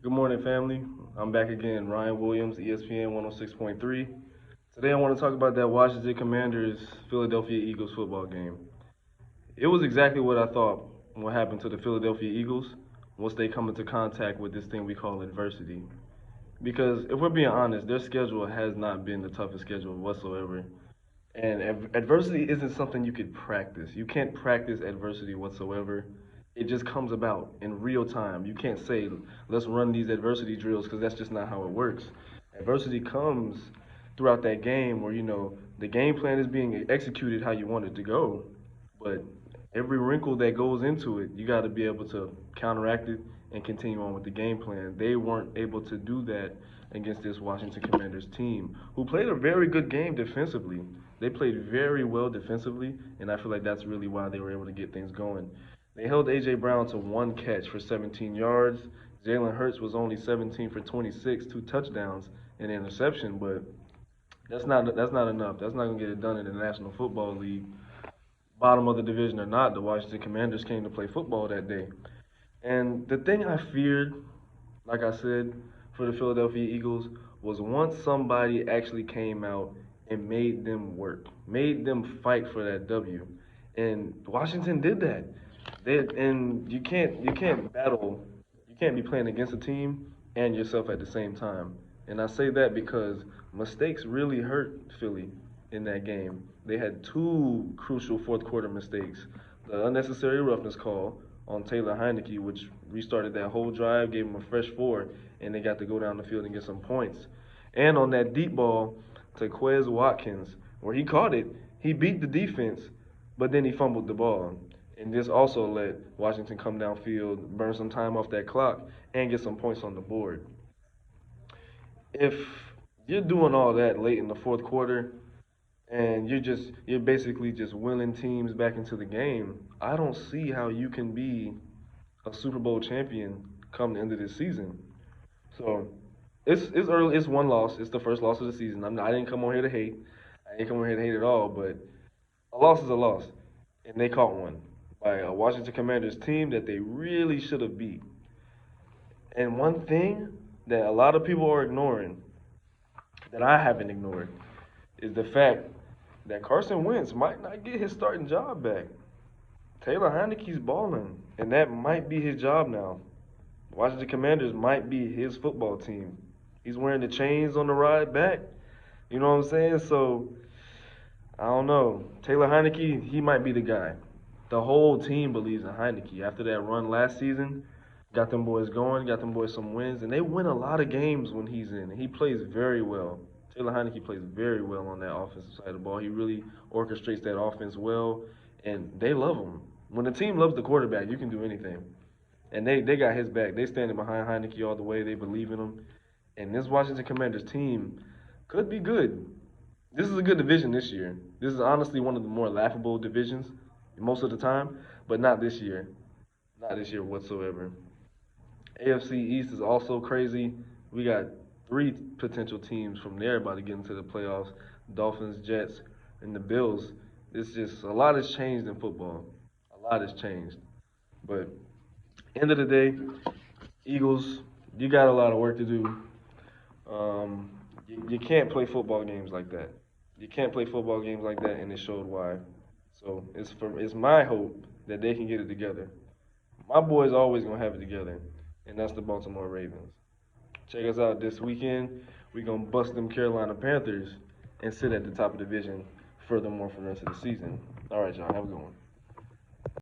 Good morning, family. I'm back again, Ryan Williams, ESPN 106.3. Today I want to talk about that Washington Commanders Philadelphia Eagles football game. It was exactly what I thought what happened to the Philadelphia Eagles once they come into contact with this thing we call adversity. Because if we're being honest, their schedule has not been the toughest schedule whatsoever. And adversity isn't something you could practice. You can't practice adversity whatsoever. It just comes about in real time. You can't say, let's run these adversity drills because that's just not how it works. Adversity comes throughout that game where, the game plan is being executed how you want it to go. But every wrinkle that goes into it, you got to be able to counteract it and continue on with the game plan. They weren't able to do that against this Washington Commanders team, who played a very good game defensively. They played very well defensively, and I feel like that's really why they were able to get things going. They held A.J. Brown to one catch for 17 yards. Jalen Hurts was only 17 for 26, two touchdowns and an interception, but that's not enough. That's not gonna get it done in the National Football League. Bottom of the division or not, the Washington Commanders came to play football that day. And the thing I feared, like I said, for the Philadelphia Eagles was once somebody actually came out and made them work, made them fight for that W. And Washington did that. And you can't battle, you can't be playing against a team and yourself at the same time. And I say that because mistakes really hurt Philly in that game. They had two crucial fourth quarter mistakes. The unnecessary roughness call on Taylor Heineke, which restarted that whole drive, gave them a fresh four, and they got to go down the field and get some points. And on that deep ball to Quez Watkins, where he caught it, he beat the defense, but then he fumbled the ball. And this also let Washington come downfield, burn some time off that clock, and get some points on the board. If you're doing all that late in the fourth quarter and you're basically just willing teams back into the game, I don't see how you can be a Super Bowl champion come the end of this season. So it's early. It's one loss. It's the first loss of the season. I didn't come on here to hate. I didn't come on here to hate at all. But a loss is a loss, and they caught one by a Washington Commanders team that they really should have beat. And one thing that a lot of people are ignoring, that I haven't ignored, is the fact that Carson Wentz might not get his starting job back. Taylor Heineke's balling, and that might be his job now. Washington Commanders might be his football team. He's wearing the chains on the ride back. You know what I'm saying? So I don't know. Taylor Heineke, he might be the guy. The whole team believes in Heineke. After that run last season, got them boys going, got them boys some wins, and they win a lot of games when he's in. He plays very well. Taylor Heineke plays very well on that offensive side of the ball. He really orchestrates that offense well, and they love him. When the team loves the quarterback, you can do anything. And they got his back. They standing behind Heineke all the way. They believe in him. And this Washington Commanders team could be good. This is a good division this year. This is honestly one of the more laughable divisions most of the time, but not this year. Not this year whatsoever. AFC East is also crazy. We got three potential teams from there about to get into the playoffs: Dolphins, Jets, and the Bills. It's just a lot has changed in football. A lot has changed. But end of the day, Eagles, you got a lot of work to do. You can't play football games like that. You can't play football games like that, and it showed why. So it's my hope that they can get it together. My boys always gonna have it together, and that's the Baltimore Ravens. Check us out this weekend. We gonna bust them Carolina Panthers and sit at the top of the division furthermore for the rest of the season. All right, y'all, have a good one.